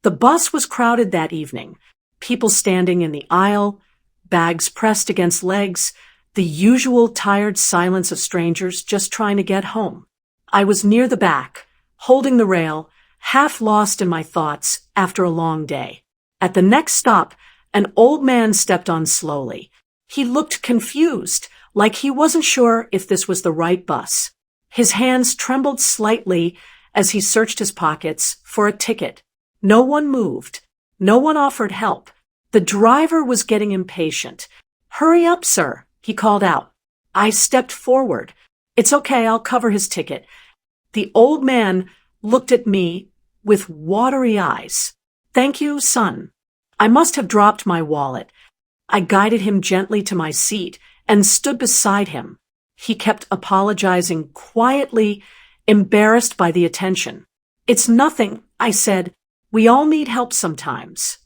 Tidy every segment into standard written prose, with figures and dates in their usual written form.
The bus was crowded that evening. People standing in the aisle, bags pressed against legs, the usual tired silence of strangers just trying to get home. I was near the back, holding the rail, half lost in my thoughts after a long day. At the next stop, an old man stepped on slowly. He looked confused, like he wasn't sure if this was the right bus. His hands trembled slightly as he searched his pockets for a ticket. No one moved. No one offered help. The driver was getting impatient. "Hurry up, sir," he called out. I stepped forward. "It's okay, I'll cover his ticket." The old man looked at me with watery eyes. "Thank you, son." I must have dropped my wallet. I guided him gently to my seat and stood beside him. He kept apologizing quietly, embarrassed by the attention. "It's nothing," I said. "We all need help sometimes."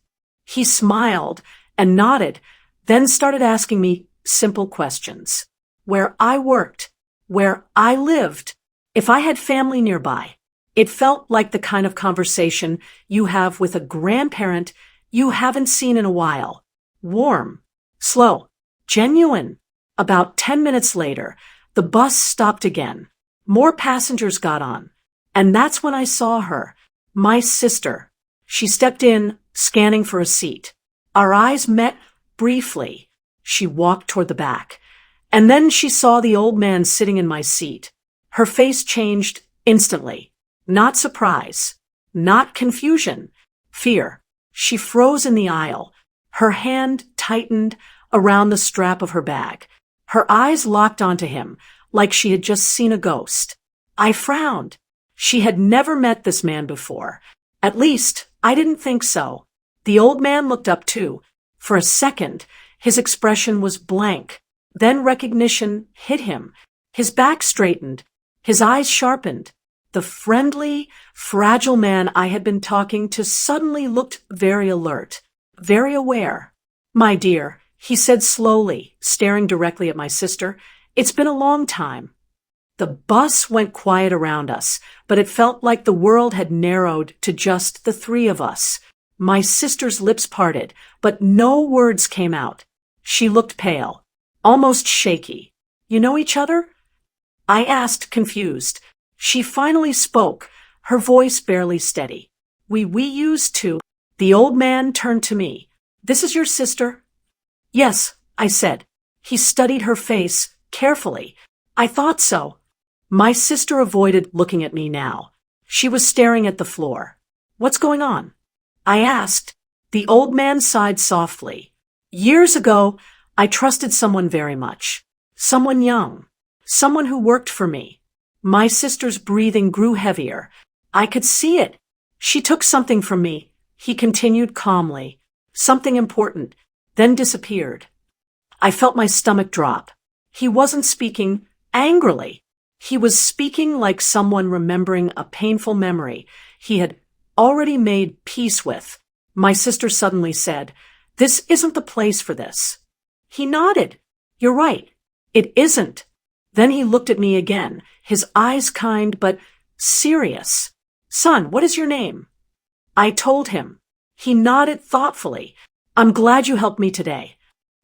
He smiled and nodded, then started asking me simple questions. Where I worked, where I lived, if I had family nearby. It felt like the kind of conversation you have with a grandparent you haven't seen in a while. Warm, slow, genuine. About 10 minutes later, the bus stopped again. More passengers got on. And that's when I saw her, my sister. She stepped in, scanning for a seat. Our eyes met briefly. She walked toward the back. And then she saw the old man sitting in my seat. Her face changed instantly. Not surprise. Not confusion. Fear. She froze in the aisle. Her hand tightened around the strap of her bag. Her eyes locked onto him, like she had just seen a ghost. I frowned. She had never met this man before. At least, I didn't think so. The old man looked up too. For a second, his expression was blank. Then recognition hit him. His back straightened. His eyes sharpened. The friendly, fragile man I had been talking to suddenly looked very alert, very aware. "My dear," he said slowly, staring directly at my sister, "it's been a long time." The bus went quiet around us, but it felt like the world had narrowed to just the three of us. My sister's lips parted, but no words came out. She looked pale, almost shaky. "You know each other?" I asked, confused. She finally spoke, her voice barely steady. We used to." The old man turned to me. "This is your sister?" "Yes," I said. He studied her face carefully. "I thought so." My sister avoided looking at me now. She was staring at the floor. "What's going on?" I asked. The old man sighed softly. "Years ago, I trusted someone very much. Someone young. Someone who worked for me." My sister's breathing grew heavier. I could see it. "She took something from me," he continued calmly. "Something important, then disappeared." I felt my stomach drop. He wasn't speaking angrily. He was speaking like someone remembering a painful memory he had already made peace with. My sister suddenly said, "This isn't the place for this." He nodded. "You're right. It isn't." Then he looked at me again, his eyes kind but serious. "Son, what is your name?" I told him. He nodded thoughtfully. "I'm glad you helped me today."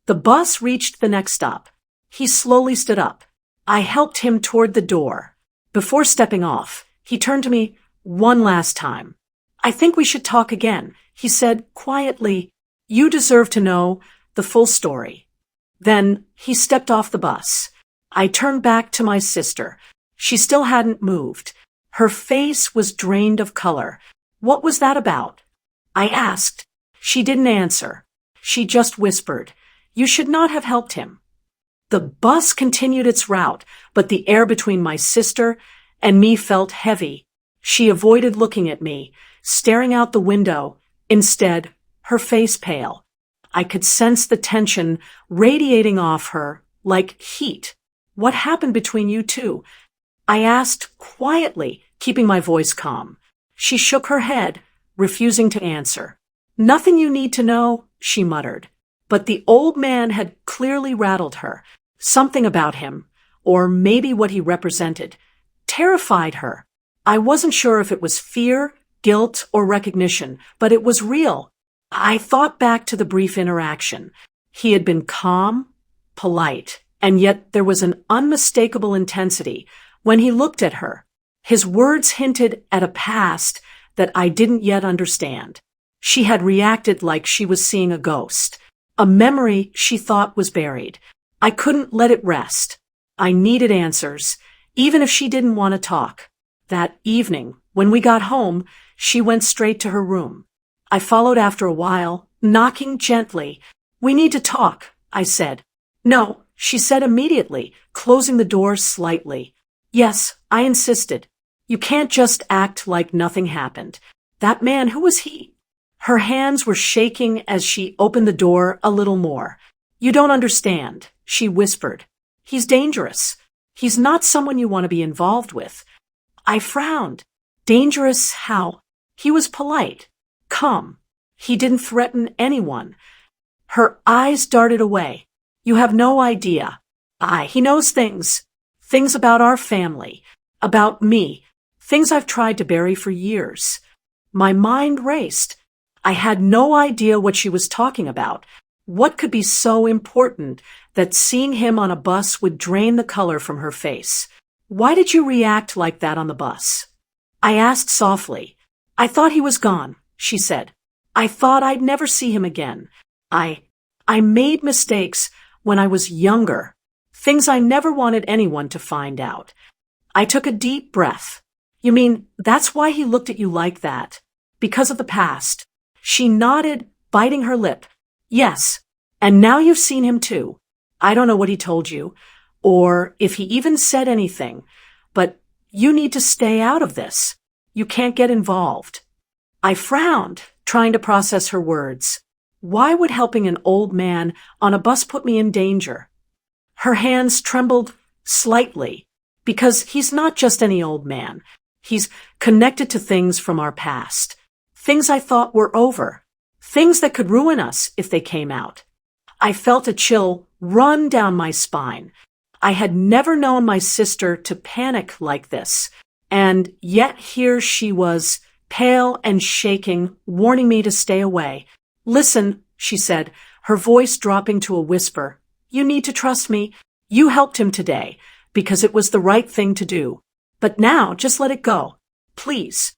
The bus reached the next stop. He slowly stood up. I helped him toward the door. Before stepping off, he turned to me one last time. "I think we should talk again," he said quietly. "You deserve to know the full story." Then he stepped off the bus. I turned back to my sister. She still hadn't moved. Her face was drained of color. "What was that about?" I asked. She didn't answer. She just whispered, "You should not have helped him." The bus continued its route, but the air between my sister and me felt heavy. She avoided looking at me, staring out the window, instead, her face pale. I could sense the tension radiating off her like heat. "What happened between you two?" I asked quietly, keeping my voice calm. She shook her head, refusing to answer. "Nothing you need to know," she muttered. But the old man had clearly rattled her. Something about him, or maybe what he represented, terrified her. I wasn't sure if it was fear, guilt or recognition, but it was real. I thought back to the brief interaction. He had been calm, polite, and yet there was an unmistakable intensity when he looked at her. His words hinted at a past that I didn't yet understand. She had reacted like she was seeing a ghost, a memory she thought was buried. I couldn't let it rest. I needed answers, even if she didn't want to talk. That evening, when we got home, she went straight to her room. I followed after a while, knocking gently. "We need to talk," I said. "No," she said immediately, closing the door slightly. "Yes," I insisted. "You can't just act like nothing happened. That man, who was he?" Her hands were shaking as she opened the door a little more. "You don't understand," she whispered. "He's dangerous. He's not someone you want to be involved with." I frowned. Dangerous how? He was polite, calm. He didn't threaten anyone. Her eyes darted away. "You have no idea. He knows things. Things about our family, about me, things I've tried to bury for years." My mind raced. I had no idea what she was talking about. What could be so important that seeing him on a bus would drain the color from her face? "Why did you react like that on the bus?" I asked softly. "I thought he was gone," she said. "I thought I'd never see him again. I made mistakes when I was younger, things I never wanted anyone to find out." I took a deep breath. "You mean that's why he looked at you like that? Because of the past?" She nodded, biting her lip. "Yes, and now you've seen him too. I don't know what he told you, or if he even said anything, but you need to stay out of this. You can't get involved." I frowned, trying to process her words. Why would helping an old man on a bus put me in danger? Her hands trembled slightly, because he's not just any old man. He's connected to things from our past. Things I thought were over. Things that could ruin us if they came out. I felt a chill run down my spine. I had never known my sister to panic like this, and yet here she was, pale and shaking, warning me to stay away. "Listen," she said, her voice dropping to a whisper. "You need to trust me. You helped him today, because it was the right thing to do. But now, just let it go. Please."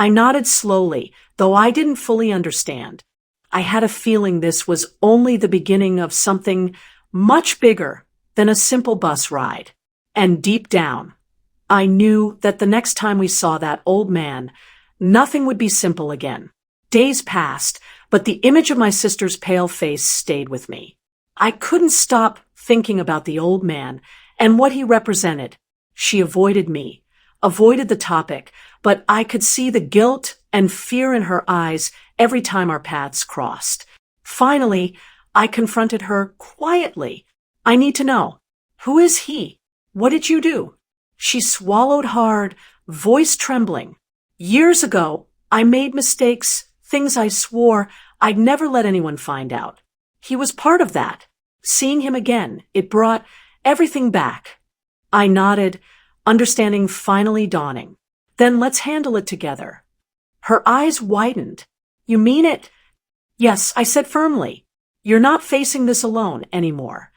I nodded slowly, though I didn't fully understand. I had a feeling this was only the beginning of something much bigger than a simple bus ride. And deep down, I knew that the next time we saw that old man, nothing would be simple again. Days passed, but the image of my sister's pale face stayed with me. I couldn't stop thinking about the old man and what he represented. She avoided me, avoided the topic, but I could see the guilt and fear in her eyes every time our paths crossed. Finally, I confronted her quietly. "I need to know. Who is he? What did you do?" She swallowed hard, voice trembling. "Years ago, I made mistakes, things I swore I'd never let anyone find out. He was part of that. Seeing him again, it brought everything back." I nodded, understanding finally dawning. "Then let's handle it together." Her eyes widened. "You mean it?" "Yes," I said firmly. "You're not facing this alone anymore.